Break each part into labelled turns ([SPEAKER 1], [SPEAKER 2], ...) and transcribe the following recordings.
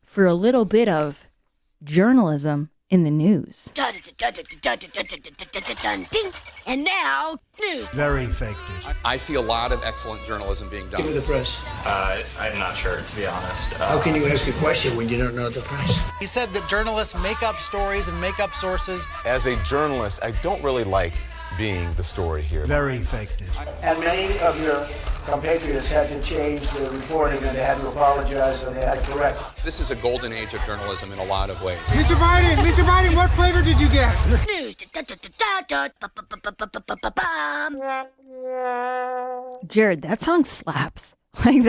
[SPEAKER 1] for a little bit of journalism in the news.
[SPEAKER 2] And now, news.
[SPEAKER 3] Very fake news.
[SPEAKER 4] I see a lot of excellent journalism being done.
[SPEAKER 3] Give me the press.
[SPEAKER 5] I'm not sure, to be honest.
[SPEAKER 3] How can you ask a question when you don't know the press?
[SPEAKER 6] He said that journalists make up stories and make up sources.
[SPEAKER 7] As a journalist, I don't really like being the story here.
[SPEAKER 3] Very fake news.
[SPEAKER 8] And many of your compatriots had to change their reporting, and they had to apologize, and they had to correct.
[SPEAKER 4] This is a golden age of journalism in a lot of ways.
[SPEAKER 9] Mr. Biden, what flavor did you get?
[SPEAKER 2] News.
[SPEAKER 1] Jared, that song slaps. Like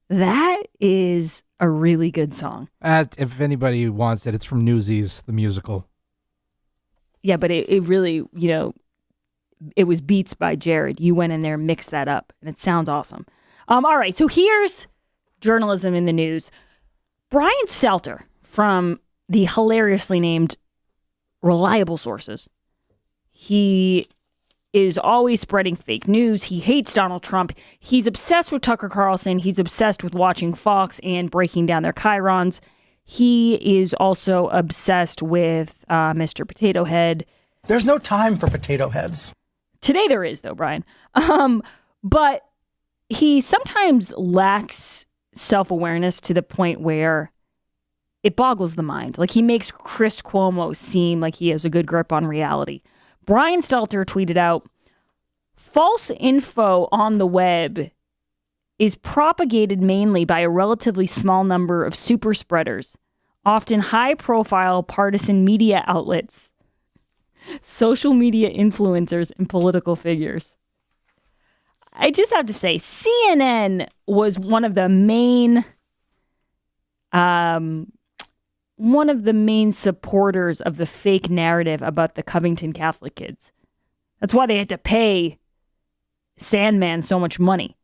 [SPEAKER 1] that is a really good song.
[SPEAKER 10] If anybody wants it, it's from Newsies, the musical.
[SPEAKER 1] Yeah, but it really, it was beats by Jared. You went in there and mixed that up, and it sounds awesome. All right, so here's journalism in the news. Brian Stelter from the hilariously named Reliable Sources. He is always spreading fake news. He hates Donald Trump. He's obsessed with Tucker Carlson. He's obsessed with watching Fox and breaking down their chyrons. He is also obsessed with Mr. Potato Head.
[SPEAKER 6] There's no time for potato heads.
[SPEAKER 1] Today there is, though, Brian. But he sometimes lacks self-awareness to the point where it boggles the mind. Like, he makes Chris Cuomo seem like he has a good grip on reality. Brian Stelter tweeted out, false info on the web is propagated mainly by a relatively small number of super spreaders, often high-profile partisan media outlets, social media influencers, and political figures. I just have to say, CNN was one of the main supporters of the fake narrative about the Covington Catholic kids. That's why they had to pay Sandman so much money.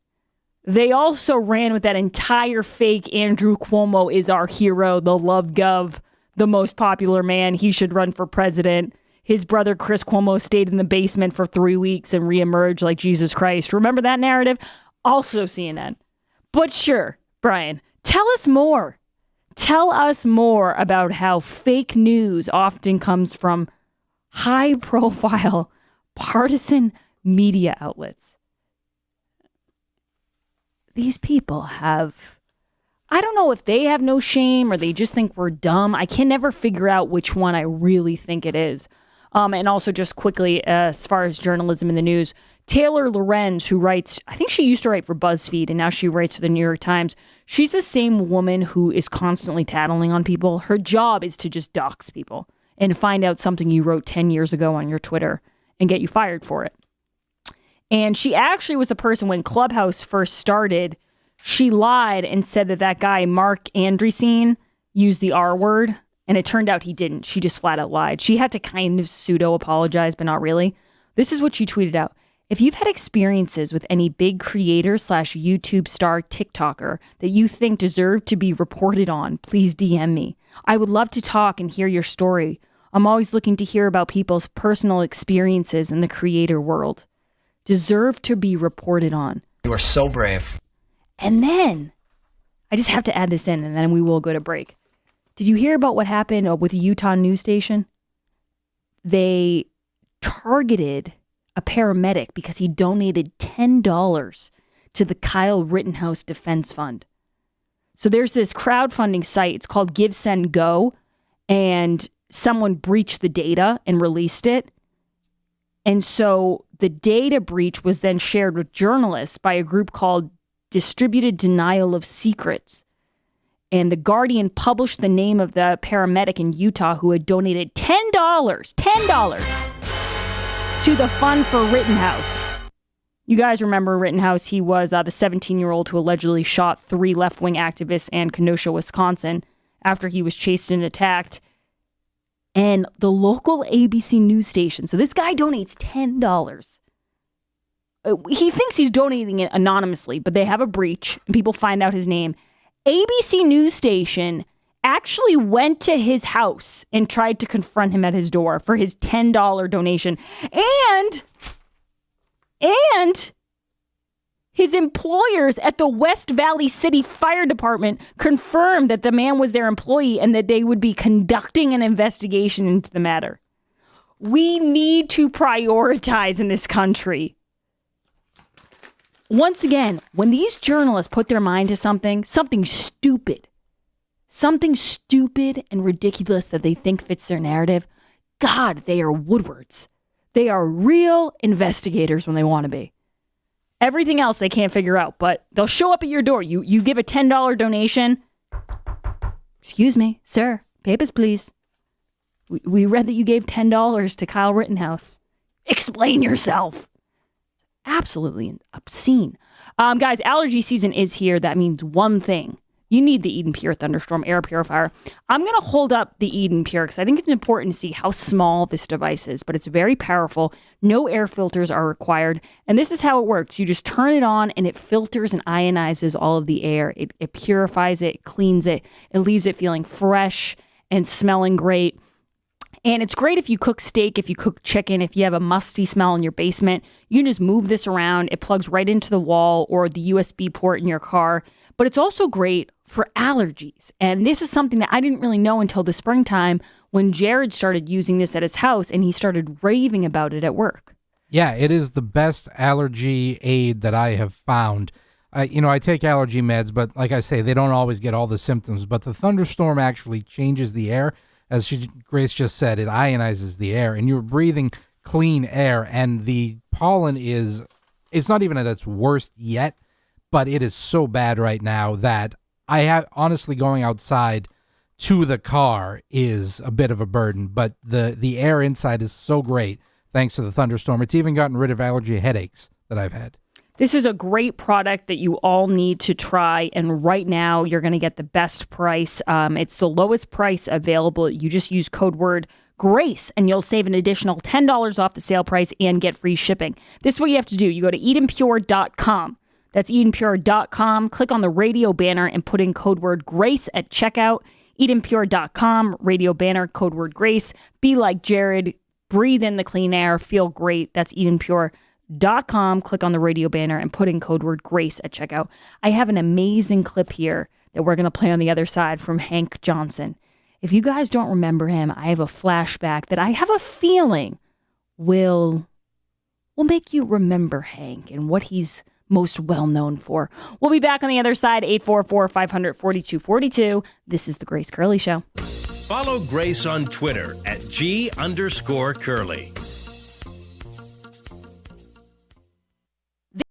[SPEAKER 1] They also ran with that entire fake Andrew Cuomo is our hero, the love gov, the most popular man. He should run for president. His brother Chris Cuomo stayed in the basement for 3 weeks and reemerged like Jesus Christ. Remember that narrative? Also CNN. But sure, Brian, tell us more. Tell us more about how fake news often comes from high-profile partisan media outlets. These people have, I don't know if they have no shame or they just think we're dumb. I can never figure out which one I really think it is. And also just quickly, as far as journalism in the news, Taylor Lorenz, who writes, I think she used to write for BuzzFeed and now she writes for the New York Times. She's the same woman who is constantly tattling on people. Her job is to just dox people and find out something you wrote 10 years ago on your Twitter and get you fired for it. And she actually was the person when Clubhouse first started. She lied and said that guy, Mark Andreessen, used the R word. And it turned out he didn't. She just flat out lied. She had to kind of pseudo-apologize, but not really. This is what she tweeted out. If you've had experiences with any big creator / YouTube star TikToker that you think deserve to be reported on, please DM me. I would love to talk and hear your story. I'm always looking to hear about people's personal experiences in the creator world. Deserve to be reported on.
[SPEAKER 5] You are so brave.
[SPEAKER 1] And then, I just have to add this in and then we will go to break. Did you hear about what happened with a Utah news station? They targeted a paramedic because he donated $10 to the Kyle Rittenhouse Defense Fund. So there's this crowdfunding site. It's called Give, Send, Go. And someone breached the data and released it. And so the data breach was then shared with journalists by a group called Distributed Denial of Secrets. And The Guardian published the name of the paramedic in Utah who had donated $10 to the fund for Rittenhouse. You guys remember Rittenhouse. He was the 17-year-old who allegedly shot 3 left-wing activists in Kenosha, Wisconsin, after he was chased and attacked. And the local ABC news station, so this guy donates $10. He thinks he's donating it anonymously, but they have a breach, and people find out his name. ABC news station actually went to his house and tried to confront him at his door for his $10 donation. And His employers at the West Valley City Fire Department confirmed that the man was their employee and that they would be conducting an investigation into the matter. We need to prioritize in this country. Once again, when these journalists put their mind to something stupid and ridiculous that they think fits their narrative, God, they are Woodwards. They are real investigators when they want to be. Everything else they can't figure out, but they'll show up at your door. You give a $10 donation. Excuse me, sir, papers, please. We read that you gave $10 to Kyle Rittenhouse. Explain yourself. Absolutely obscene. Guys, allergy season is here. That means one thing. You need the Eden Pure Thunderstorm Air Purifier. I'm going to hold up the Eden Pure because I think it's important to see how small this device is, but it's very powerful. No air filters are required. And this is how it works. You just turn it on and it filters and ionizes all of the air. It purifies it, cleans it. It leaves it feeling fresh and smelling great. And it's great if you cook steak, if you cook chicken, if you have a musty smell in your basement. You can just move this around. It plugs right into the wall or the USB port in your car. But it's also great for allergies. And this is something that I didn't really know until the springtime when Jared started using this at his house and he started raving about it at work.
[SPEAKER 10] Yeah, it is the best allergy aid that I have found. I take allergy meds, but like I say, they don't always get all the symptoms. But the Thunderstorm actually changes the air. As Grace just said, it ionizes the air and you're breathing clean air. And the pollen it's not even at its worst yet, but it is so bad right now that honestly going outside to the car is a bit of a burden, but the air inside is so great thanks to the Thunderstorm. It's even gotten rid of allergy headaches that I've had.
[SPEAKER 1] This is a great product that you all need to try, and right now you're going to get the best price. It's the lowest price available. You just use code word GRACE, and you'll save an additional $10 off the sale price and get free shipping. This is what you have to do. You go to EdenPure.com. That's EdenPure.com. Click on the radio banner and put in code word GRACE at checkout. EdenPure.com, radio banner, code word GRACE. Be like Jared. Breathe in the clean air. Feel great. That's EdenPure.com. Click on the radio banner and put in code word GRACE at checkout. I have an amazing clip here that we're going to play on the other side from Hank Johnson. If you guys don't remember him, I have a flashback that I have a feeling will make you remember Hank and what he's most well known for. We'll be back on the other side, 844-500-4242. This is the Grace Curley Show.
[SPEAKER 11] Follow Grace on Twitter at @G_Curley.